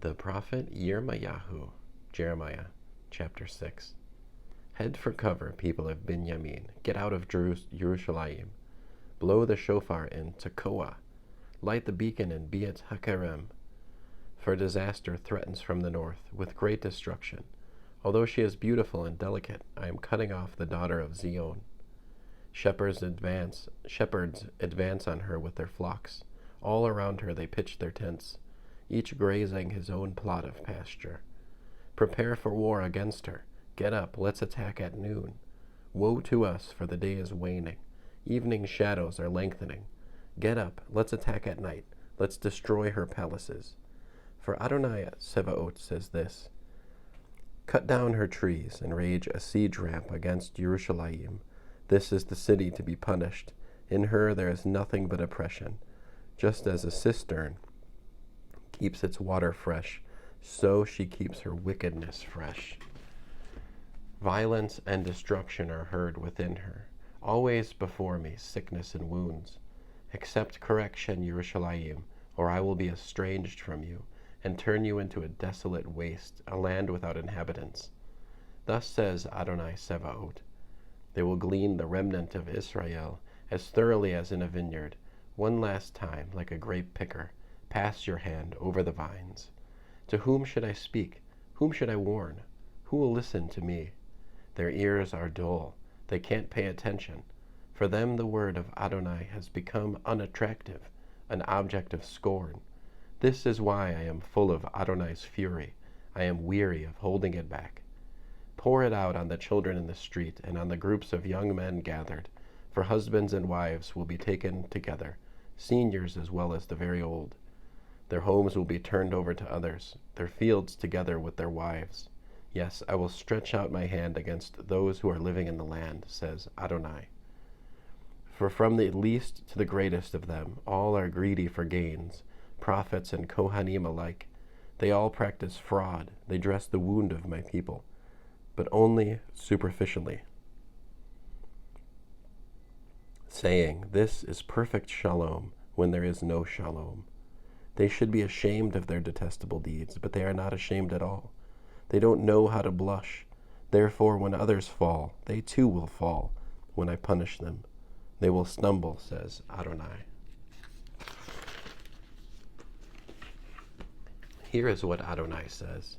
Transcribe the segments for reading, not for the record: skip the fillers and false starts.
The prophet Yirmeyahu, Jeremiah, chapter 6. Head for cover, people of Binyamin. Get out of Jerusalem. Blow the shofar in Tekoa. Light the beacon in Beat Hakerem. For disaster threatens from the north, with great destruction. Although she is beautiful and delicate, I am cutting off the daughter of Zion. Shepherds advance on her with their flocks. All around her they pitch their tents, each grazing his own plot of pasture. Prepare for war against her. Get up, let's attack at noon. Woe to us, for the day is waning. Evening shadows are lengthening. Get up, let's attack at night. Let's destroy her palaces. For Adonai Sevaot says this: Cut down her trees and rage a siege ramp against Jerusalem. This is the city to be punished. In her there is nothing but oppression. Just as a cistern keeps its water fresh, so she keeps her wickedness fresh. Violence and destruction are heard within her. Always before me sickness and wounds. Accept correction, Jerusalem, or I will be estranged from you, and turn you into a desolate waste, a land without inhabitants. Thus says Adonai Sevaot: They will glean the remnant of Israel as thoroughly as in a vineyard. One last time, like a grape picker, pass your hand over the vines. To whom should I speak? Whom should I warn? Who will listen to me? Their ears are dull. They can't pay attention. For them the word of Adonai has become unattractive, an object of scorn. This is why I am full of Adonai's fury. I am weary of holding it back. Pour it out on the children in the street and on the groups of young men gathered, for husbands and wives will be taken together, seniors as well as the very old. Their homes will be turned over to others, their fields together with their wives. Yes, I will stretch out my hand against those who are living in the land, says Adonai. For from the least to the greatest of them, all are greedy for gains, prophets and Kohanim alike. They all practice fraud. They dress the wound of my people, but only superficially, saying, This is perfect shalom, when there is no shalom. They should be ashamed of their detestable deeds, but they are not ashamed at all. They don't know how to blush. Therefore, when others fall, they too will fall. When I punish them, they will stumble, says Adonai. Here is what Adonai says: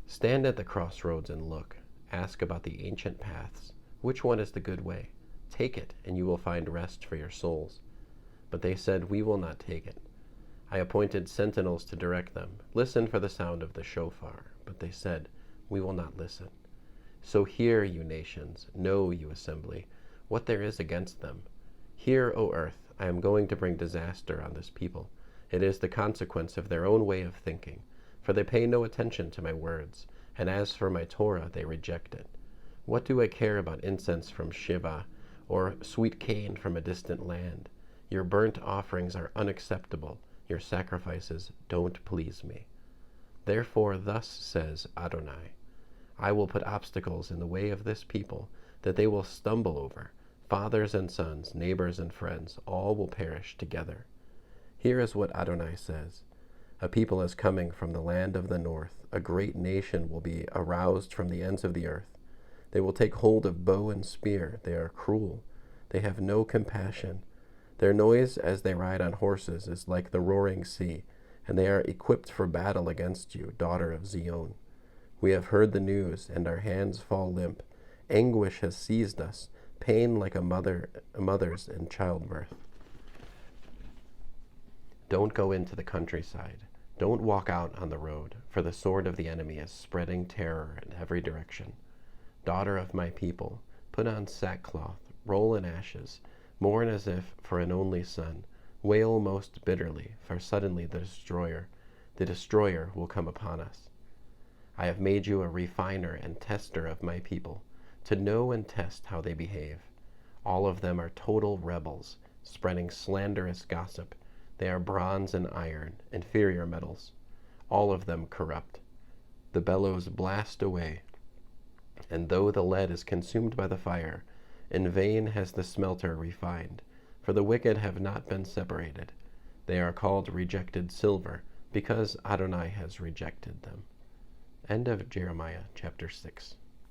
Stand at the crossroads and look. Ask about the ancient paths. Which one is the good way? Take it, and you will find rest for your souls. But they said, We will not take it. I appointed sentinels to direct them. Listen for the sound of the shofar. But they said, We will not listen. So hear, you nations, know, you assembly, what there is against them. Hear, O earth, I am going to bring disaster on this people. It is the consequence of their own way of thinking, for they pay no attention to my words, and as for my Torah, they reject it. What do I care about incense from Shiva, or sweet cane from a distant land? Your burnt offerings are unacceptable. Your sacrifices don't please me. Therefore, thus says Adonai, I will put obstacles in the way of this people that they will stumble over. Fathers and sons, neighbors and friends, all will perish together. Here is what Adonai says: A people is coming from the land of the north. A great nation will be aroused from the ends of the earth. They will take hold of bow and spear. They are cruel. They have no compassion. Their noise as they ride on horses is like the roaring sea, and they are equipped for battle against you, daughter of Zion. We have heard the news, and our hands fall limp. Anguish has seized us, pain like a mother's in childbirth. Don't go into the countryside. Don't walk out on the road, for the sword of the enemy is spreading terror in every direction. Daughter of my people, put on sackcloth, roll in ashes, mourn as if for an only son, wail most bitterly, for suddenly the destroyer will come upon us. I have made you a refiner and tester of my people, to know and test how they behave. All of them are total rebels, spreading slanderous gossip. They are bronze and iron, inferior metals, all of them corrupt. The bellows blast away, and though the lead is consumed by the fire, in vain has the smelter refined, for the wicked have not been separated. They are called rejected silver, because Adonai has rejected them. End of Jeremiah chapter 6.